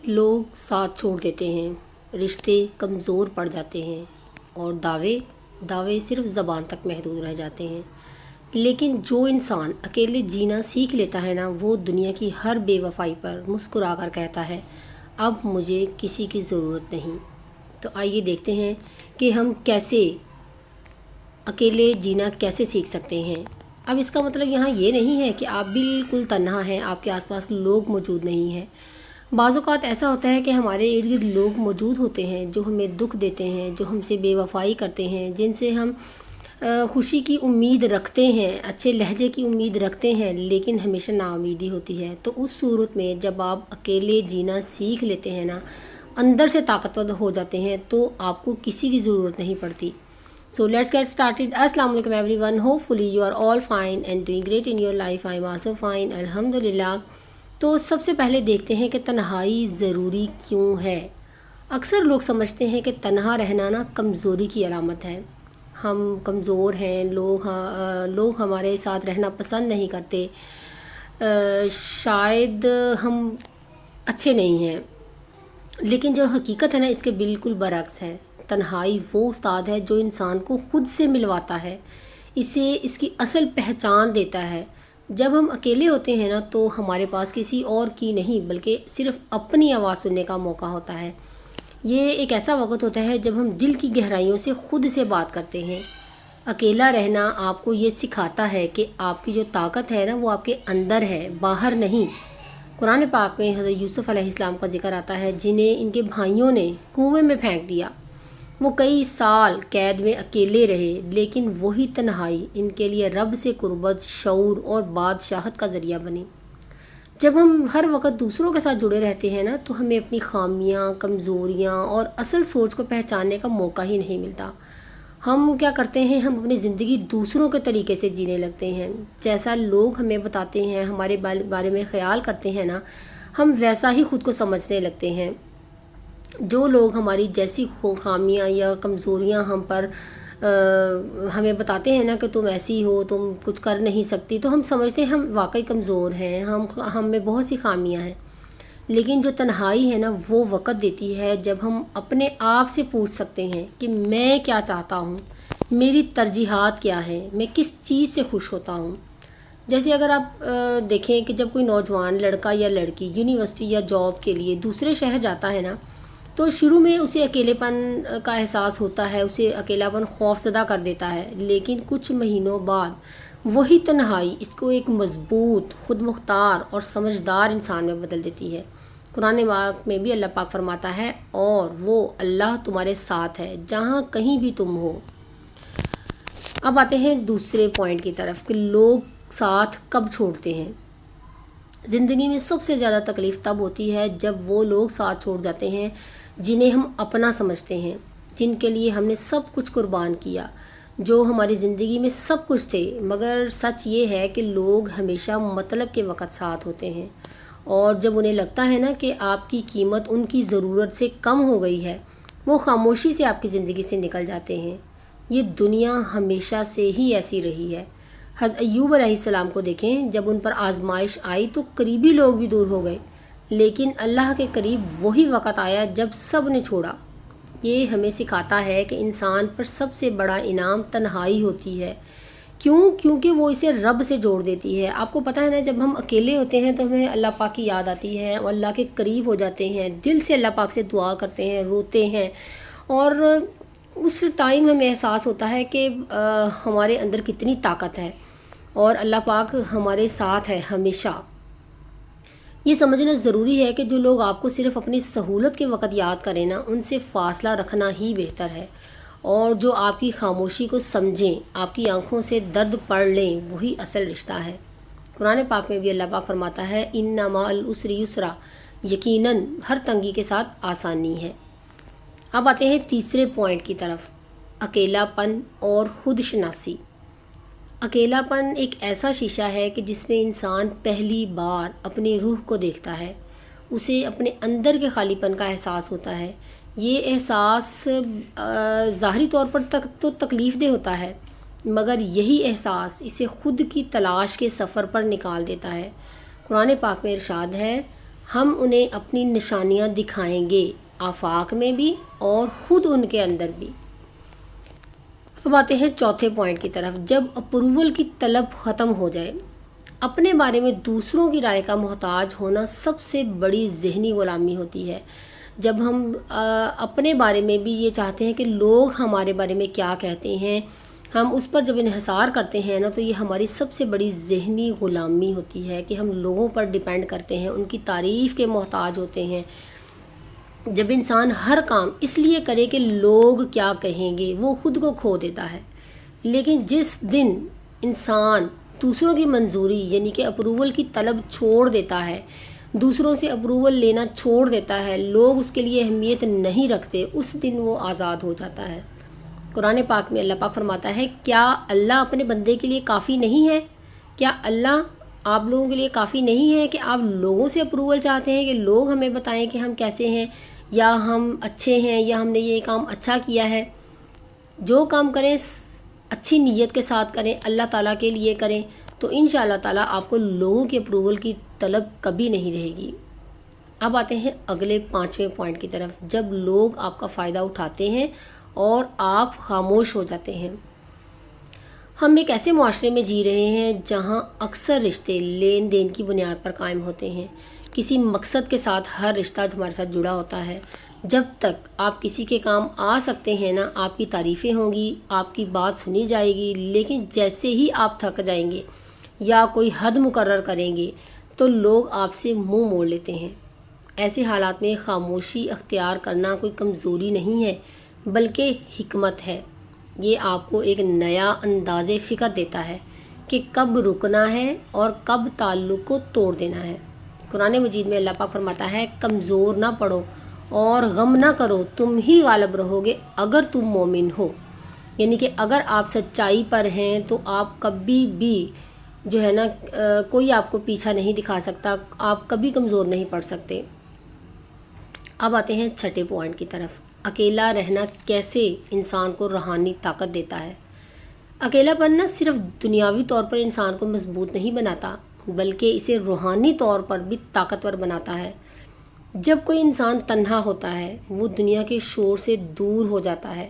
لوگ ساتھ چھوڑ دیتے ہیں، رشتے کمزور پڑ جاتے ہیں اور دعوے صرف زبان تک محدود رہ جاتے ہیں۔ لیکن جو انسان اکیلے جینا سیکھ لیتا ہے نا، وہ دنیا کی ہر بے وفائی پر مسکرا کر کہتا ہے اب مجھے کسی کی ضرورت نہیں۔ تو آئیے دیکھتے ہیں کہ ہم اکیلے جینا کیسے سیکھ سکتے ہیں۔ اب اس کا مطلب یہاں یہ نہیں ہے کہ آپ بالکل تنہا ہیں، آپ کے آس پاس لوگ موجود نہیں ہیں۔ بعض اوقات ایسا ہوتا ہے کہ ہمارے ارد گرد لوگ موجود ہوتے ہیں جو ہمیں دکھ دیتے ہیں، جو ہم سے بے وفائی کرتے ہیں، جن سے ہم خوشی کی امید رکھتے ہیں، اچھے لہجے کی امید رکھتے ہیں، لیکن ہمیشہ نا امیدی ہوتی ہے۔ تو اس صورت میں جب آپ اکیلے جینا سیکھ لیتے ہیں نا، اندر سے طاقتور ہو جاتے ہیں، تو آپ کو کسی کی ضرورت نہیں پڑتی۔ So let's get started. Assalamu alaikum everyone. Hopefully you are all fine and doing great in your life. I am also fine. Alhamdulillah. تو سب سے پہلے دیکھتے ہیں کہ تنہائی ضروری کیوں ہے۔ اکثر لوگ سمجھتے ہیں کہ تنہا رہنا نا کمزوری کی علامت ہے۔ ہم کمزور ہیں، لوگ ہمارے ساتھ رہنا پسند نہیں کرتے، شاید ہم اچھے نہیں ہیں۔ لیکن جو حقیقت ہے نا، اس کے بالکل برعکس ہے۔ تنہائی وہ استاد ہے جو انسان کو خود سے ملواتا ہے، اسے اس کی اصل پہچان دیتا ہے۔ جب ہم اکیلے ہوتے ہیں نا، تو ہمارے پاس کسی اور کی نہیں بلکہ صرف اپنی آواز سننے کا موقع ہوتا ہے۔ یہ ایک ایسا وقت ہوتا ہے جب ہم دل کی گہرائیوں سے خود سے بات کرتے ہیں۔ اکیلا رہنا آپ کو یہ سکھاتا ہے کہ آپ کی جو طاقت ہے نا، وہ آپ کے اندر ہے، باہر نہیں۔ قرآن پاک میں حضرت یوسف علیہ السلام کا ذکر آتا ہے، جنہیں ان کے بھائیوں نے کنویں میں پھینک دیا۔ وہ کئی سال قید میں اکیلے رہے، لیکن وہی تنہائی ان کے لیے رب سے قربت، شعور اور بادشاہت کا ذریعہ بنی۔ جب ہم ہر وقت دوسروں کے ساتھ جڑے رہتے ہیں نا، تو ہمیں اپنی خامیاں، کمزوریاں اور اصل سوچ کو پہچاننے کا موقع ہی نہیں ملتا۔ ہم کیا کرتے ہیں، ہم اپنی زندگی دوسروں کے طریقے سے جینے لگتے ہیں۔ جیسا لوگ ہمیں بتاتے ہیں، ہمارے بارے میں خیال کرتے ہیں نا، ہم ویسا ہی خود کو سمجھنے لگتے ہیں۔ جو لوگ ہماری جیسی خامیاں یا کمزوریاں ہمیں بتاتے ہیں نا کہ تم ایسی ہو، تم کچھ کر نہیں سکتی، تو ہم سمجھتے ہیں ہم واقعی کمزور ہیں، ہم میں بہت سی خامیاں ہیں۔ لیکن جو تنہائی ہے نا، وہ وقت دیتی ہے جب ہم اپنے آپ سے پوچھ سکتے ہیں کہ میں کیا چاہتا ہوں، میری ترجیحات کیا ہیں، میں کس چیز سے خوش ہوتا ہوں۔ جیسے اگر آپ دیکھیں کہ جب کوئی نوجوان لڑکا یا لڑکی یونیورسٹی یا جاب کے لیے دوسرے شہر جاتا ہے نا، تو شروع میں اسے اکیلے پن کا احساس ہوتا ہے، اسے اکیلا پن خوف زدہ کر دیتا ہے، لیکن کچھ مہینوں بعد وہی تنہائی اس کو ایک مضبوط، خود مختار اور سمجھدار انسان میں بدل دیتی ہے۔ قرآن پاک میں بھی اللہ پاک فرماتا ہے، اور وہ اللہ تمہارے ساتھ ہے جہاں کہیں بھی تم ہو۔ اب آتے ہیں دوسرے پوائنٹ کی طرف کہ لوگ ساتھ کب چھوڑتے ہیں۔ زندگی میں سب سے زیادہ تکلیف تب ہوتی ہے جب وہ لوگ ساتھ چھوڑ جاتے ہیں جنہیں ہم اپنا سمجھتے ہیں، جن کے لیے ہم نے سب کچھ قربان کیا، جو ہماری زندگی میں سب کچھ تھے۔ مگر سچ یہ ہے کہ لوگ ہمیشہ مطلب کے وقت ساتھ ہوتے ہیں، اور جب انہیں لگتا ہے نا کہ آپ کی قیمت ان کی ضرورت سے کم ہو گئی ہے، وہ خاموشی سے آپ کی زندگی سے نکل جاتے ہیں۔ یہ دنیا ہمیشہ سے ہی ایسی رہی ہے۔ حضرت ایوب علیہ السلام کو دیکھیں، جب ان پر آزمائش آئی تو قریبی لوگ بھی دور ہو گئے، لیکن اللہ کے قریب وہی وقت آیا جب سب نے چھوڑا۔ یہ ہمیں سکھاتا ہے کہ انسان پر سب سے بڑا انعام تنہائی ہوتی ہے۔ کیونکہ وہ اسے رب سے جوڑ دیتی ہے۔ آپ کو پتہ ہے نا، جب ہم اکیلے ہوتے ہیں تو ہمیں اللہ پاک کی یاد آتی ہے، اور اللہ کے قریب ہو جاتے ہیں، دل سے اللہ پاک سے دعا کرتے ہیں، روتے ہیں، اور اس ٹائم ہمیں احساس ہوتا ہے کہ ہمارے اندر کتنی طاقت ہے، اور اللہ پاک ہمارے ساتھ ہے ہمیشہ۔ یہ سمجھنا ضروری ہے کہ جو لوگ آپ کو صرف اپنی سہولت کے وقت یاد کریں نا، ان سے فاصلہ رکھنا ہی بہتر ہے، اور جو آپ کی خاموشی کو سمجھیں، آپ کی آنکھوں سے درد پڑھ لیں، وہی اصل رشتہ ہے۔ قرآن پاک میں بھی اللہ پاک فرماتا ہے، اِنَّ مَعَ الْعُسْرِ یُسْرًا، یقیناً ہر تنگی کے ساتھ آسانی ہے۔ اب آتے ہیں تیسرے پوائنٹ کی طرف، اکیلا پن اور خود شناسی۔ اکیلا پن ایک ایسا شیشہ ہے کہ جس میں انسان پہلی بار اپنی روح کو دیکھتا ہے، اسے اپنے اندر کے خالی پن کا احساس ہوتا ہے۔ یہ احساس ظاہری طور پر تو تکلیف دہ ہوتا ہے، مگر یہی احساس اسے خود کی تلاش کے سفر پر نکال دیتا ہے۔ قرآن پاک میں ارشاد ہے، ہم انہیں اپنی نشانیاں دکھائیں گے، آفاق میں بھی اور خود ان کے اندر بھی۔ اب آتے ہیں چوتھے پوائنٹ کی طرف، جب اپروول کی طلب ختم ہو جائے۔ اپنے بارے میں دوسروں کی رائے کا محتاج ہونا سب سے بڑی ذہنی غلامی ہوتی ہے۔ جب ہم اپنے بارے میں بھی یہ چاہتے ہیں کہ لوگ ہمارے بارے میں کیا کہتے ہیں، ہم اس پر جب انحصار کرتے ہیں نا، تو یہ ہماری سب سے بڑی ذہنی غلامی ہوتی ہے کہ ہم لوگوں پر ڈیپینڈ کرتے ہیں، ان کی تعریف کے محتاج ہوتے ہیں۔ جب انسان ہر کام اس لیے کرے کہ لوگ کیا کہیں گے، وہ خود کو کھو دیتا ہے۔ لیکن جس دن انسان دوسروں کی منظوری یعنی کہ اپروول کی طلب چھوڑ دیتا ہے، دوسروں سے اپروول لینا چھوڑ دیتا ہے، لوگ اس کے لیے اہمیت نہیں رکھتے، اس دن وہ آزاد ہو جاتا ہے۔ قرآن پاک میں اللہ پاک فرماتا ہے، کیا اللہ اپنے بندے کے لیے کافی نہیں ہے؟ کیا اللہ آپ لوگوں کے لیے کافی نہیں ہے کہ آپ لوگوں سے اپروول چاہتے ہیں کہ لوگ ہمیں بتائیں کہ ہم کیسے ہیں، یا ہم اچھے ہیں، یا ہم نے یہ کام اچھا کیا ہے؟ جو کام کریں اچھی نیت کے ساتھ کریں، اللہ تعالیٰ کے لیے کریں، تو انشاءاللہ تعالیٰ آپ کو لوگوں کے اپروول کی طلب کبھی نہیں رہے گی۔ اب آتے ہیں اگلے پانچویں پوائنٹ کی طرف، جب لوگ آپ کا فائدہ اٹھاتے ہیں اور آپ خاموش ہو جاتے ہیں۔ ہم ایک ایسے معاشرے میں جی رہے ہیں جہاں اکثر رشتے لین دین کی بنیاد پر قائم ہوتے ہیں۔ کسی مقصد کے ساتھ ہر رشتہ ہمارے ساتھ جڑا ہوتا ہے۔ جب تک آپ کسی کے کام آ سکتے ہیں نا، آپ کی تعریفیں ہوں گی، آپ کی بات سنی جائے گی، لیکن جیسے ہی آپ تھک جائیں گے یا کوئی حد مقرر کریں گے تو لوگ آپ سے منہ موڑ لیتے ہیں۔ ایسے حالات میں خاموشی اختیار کرنا کوئی کمزوری نہیں ہے بلکہ حکمت ہے۔ یہ آپ کو ایک نیا انداز فکر دیتا ہے کہ کب رکنا ہے اور کب تعلق کو توڑ دینا ہے۔ قرآن مجید میں اللہ پاک فرماتا ہے، کمزور نہ پڑو اور غم نہ کرو، تم ہی غالب رہو گے اگر تم مومن ہو۔ یعنی کہ اگر آپ سچائی پر ہیں تو آپ کبھی بھی جو ہے نا کوئی آپ کو پیچھا نہیں دکھا سکتا، آپ کبھی کمزور نہیں پڑ سکتے۔ اب آتے ہیں چھٹے پوائنٹ کی طرف، اکیلا رہنا کیسے انسان کو روحانی طاقت دیتا ہے۔ اکیلا پن نہ صرف دنیاوی طور پر انسان کو مضبوط نہیں بناتا بلکہ اسے روحانی طور پر بھی طاقتور بناتا ہے۔ جب کوئی انسان تنہا ہوتا ہے، وہ دنیا کے شور سے دور ہو جاتا ہے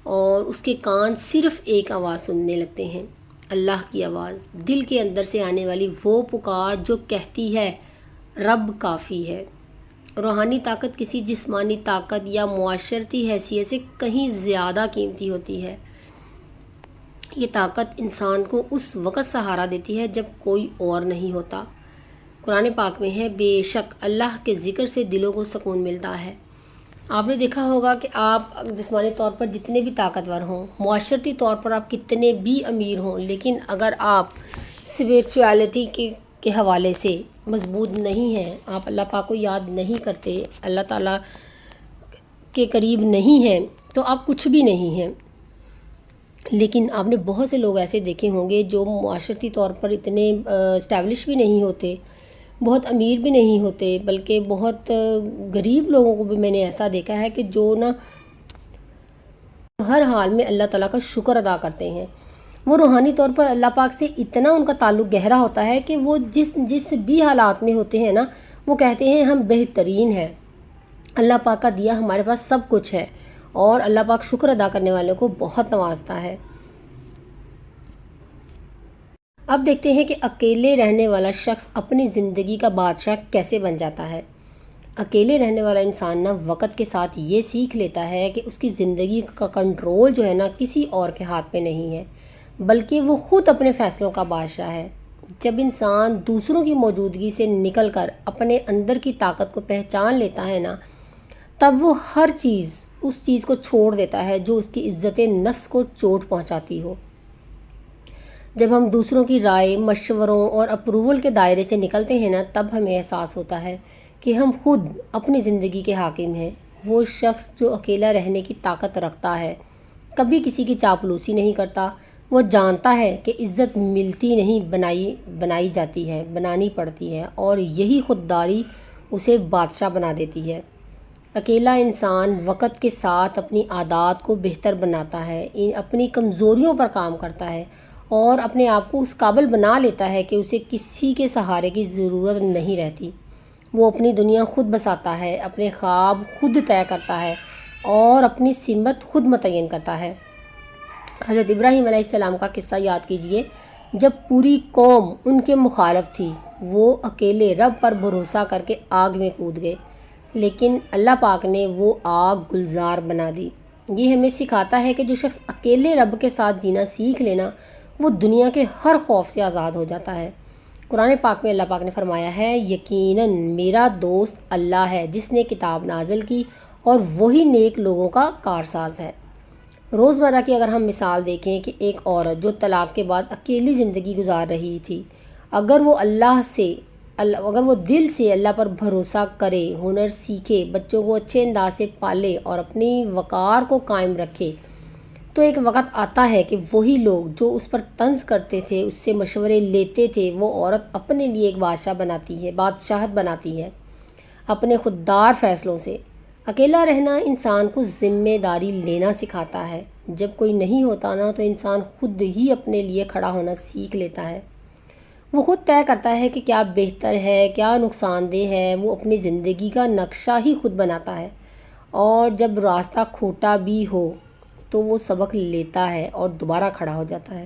اور اس کے کان صرف ایک آواز سننے لگتے ہیں، اللہ کی آواز، دل کے اندر سے آنے والی وہ پکار جو کہتی ہے رب کافی ہے۔ روحانی طاقت کسی جسمانی طاقت یا معاشرتی حیثیت سے کہیں زیادہ قیمتی ہوتی ہے۔ یہ طاقت انسان کو اس وقت سہارا دیتی ہے جب کوئی اور نہیں ہوتا۔ قرآن پاک میں ہے، بے شک اللہ کے ذکر سے دلوں کو سکون ملتا ہے۔ آپ نے دیکھا ہوگا کہ آپ جسمانی طور پر جتنے بھی طاقتور ہوں، معاشرتی طور پر آپ کتنے بھی امیر ہوں، لیکن اگر آپ اسپریچویلٹی کے حوالے سے مضبوط نہیں ہیں، آپ اللہ پاک کو یاد نہیں کرتے، اللہ تعالیٰ کے قریب نہیں ہیں، تو آپ کچھ بھی نہیں ہیں۔ لیکن آپ نے بہت سے لوگ ایسے دیکھے ہوں گے جو معاشرتی طور پر اتنے اسٹیبلش بھی نہیں ہوتے، بہت امیر بھی نہیں ہوتے، بلکہ بہت غریب لوگوں کو بھی میں نے ایسا دیکھا ہے کہ جو نا ہر حال میں اللہ تعالیٰ کا شکر ادا کرتے ہیں۔ وہ روحانی طور پر اللہ پاک سے اتنا ان کا تعلق گہرا ہوتا ہے کہ وہ جس بھی حالات میں ہوتے ہیں نا، وہ کہتے ہیں ہم بہترین ہیں، اللہ پاک کا دیا ہمارے پاس سب کچھ ہے، اور اللہ پاک شکر ادا کرنے والوں کو بہت نوازتا ہے۔ اب دیکھتے ہیں کہ اکیلے رہنے والا شخص اپنی زندگی کا بادشاہ کیسے بن جاتا ہے۔ اکیلے رہنے والا انسان نا وقت کے ساتھ یہ سیکھ لیتا ہے کہ اس کی زندگی کا کنٹرول جو ہے نا کسی اور کے ہاتھ میں نہیں ہے، بلکہ وہ خود اپنے فیصلوں کا بادشاہ ہے۔ جب انسان دوسروں کی موجودگی سے نکل کر اپنے اندر کی طاقت کو پہچان لیتا ہے نا، تب وہ ہر چیز اس چیز کو چھوڑ دیتا ہے جو اس کی عزت نفس کو چوٹ پہنچاتی ہو۔ جب ہم دوسروں کی رائے، مشوروں اور اپروول کے دائرے سے نکلتے ہیں نا، تب ہمیں احساس ہوتا ہے کہ ہم خود اپنی زندگی کے حاکم ہیں۔ وہ شخص جو اکیلا رہنے کی طاقت رکھتا ہے کبھی کسی کی چاپلوسی نہیں کرتا۔ وہ جانتا ہے کہ عزت ملتی نہیں، بنائی جاتی ہے، بنانی پڑتی ہے، اور یہی خودداری اسے بادشاہ بنا دیتی ہے۔ اکیلا انسان وقت کے ساتھ اپنی عادات کو بہتر بناتا ہے، اپنی کمزوریوں پر کام کرتا ہے اور اپنے آپ کو اس قابل بنا لیتا ہے کہ اسے کسی کے سہارے کی ضرورت نہیں رہتی۔ وہ اپنی دنیا خود بساتا ہے، اپنے خواب خود طے کرتا ہے اور اپنی سمت خود متعین کرتا ہے۔ حضرت ابراہیم علیہ السلام کا قصہ یاد کیجئے، جب پوری قوم ان کے مخالف تھی، وہ اکیلے رب پر بھروسہ کر کے آگ میں کود گئے، لیکن اللہ پاک نے وہ آگ گلزار بنا دی۔ یہ ہمیں سکھاتا ہے کہ جو شخص اکیلے رب کے ساتھ جینا سیکھ لینا، وہ دنیا کے ہر خوف سے آزاد ہو جاتا ہے۔ قرآن پاک میں اللہ پاک نے فرمایا ہے، یقیناً میرا دوست اللہ ہے جس نے کتاب نازل کی اور وہی نیک لوگوں کا کارساز ہے۔ روزمرہ کی اگر ہم مثال دیکھیں کہ ایک عورت جو طلاق کے بعد اکیلی زندگی گزار رہی تھی، اگر وہ دل سے اللہ پر بھروسہ کرے، ہنر سیکھے، بچوں کو اچھے انداز سے پالے اور اپنی وقار کو قائم رکھے، تو ایک وقت آتا ہے کہ وہی لوگ جو اس پر طنز کرتے تھے، اس سے مشورے لیتے تھے، وہ عورت اپنے لیے ایک بادشاہت بناتی ہے اپنے خوددار فیصلوں سے۔ اکیلا رہنا انسان کو ذمہ داری لینا سکھاتا ہے۔ جب کوئی نہیں ہوتا نا تو انسان خود ہی اپنے لیے کھڑا ہونا سیکھ لیتا ہے۔ وہ خود طے کرتا ہے کہ کیا بہتر ہے، کیا نقصان دہ ہے، وہ اپنی زندگی کا نقشہ ہی خود بناتا ہے، اور جب راستہ کھوٹا بھی ہو تو وہ سبق لیتا ہے اور دوبارہ کھڑا ہو جاتا ہے۔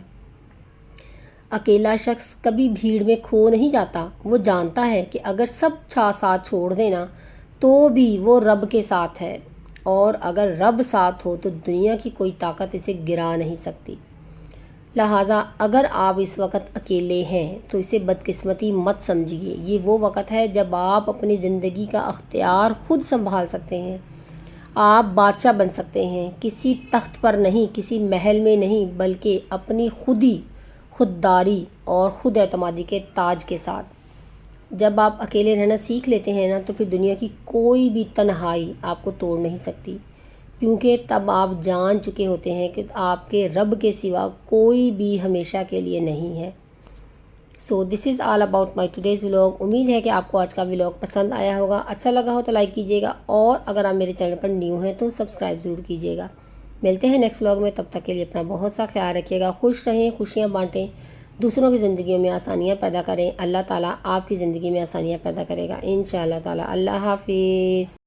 اکیلا شخص کبھی بھیڑ میں کھو نہیں جاتا، وہ جانتا ہے کہ اگر سب ساتھ چھوڑ دینا تو بھی وہ رب کے ساتھ ہے، اور اگر رب ساتھ ہو تو دنیا کی کوئی طاقت اسے گرا نہیں سکتی۔ لہٰذا اگر آپ اس وقت اکیلے ہیں تو اسے بدقسمتی مت سمجھیے، یہ وہ وقت ہے جب آپ اپنی زندگی کا اختیار خود سنبھال سکتے ہیں۔ آپ بادشاہ بن سکتے ہیں، کسی تخت پر نہیں، کسی محل میں نہیں، بلکہ اپنی خودداری اور خود اعتمادی کے تاج کے ساتھ۔ جب آپ اکیلے رہنا سیکھ لیتے ہیں نا تو پھر دنیا کی کوئی بھی تنہائی آپ کو توڑ نہیں سکتی، کیونکہ تب آپ جان چکے ہوتے ہیں کہ آپ کے رب کے سوا کوئی بھی ہمیشہ کے لیے نہیں ہے۔ So this is all about my today's vlog. امید ہے کہ آپ کو آج کا ولاگ پسند آیا ہوگا، اچھا لگا ہو تو لائک کیجیے گا، اور اگر آپ میرے چینل پر نیو ہیں تو سبسکرائب ضرور کیجیے گا۔ ملتے ہیں نیکسٹ ولاگ میں، تب تک کے لیے اپنا بہت سا خیال رکھیے گا، خوش رہیں، خوشیاں بانٹیں، دوسروں کی زندگیوں میں آسانیاں پیدا کریں۔ اللہ تعالیٰ آپ کی زندگی میں آسانیاں پیدا کرے گا انشاءاللہ تعالیٰ۔ اللہ حافظ۔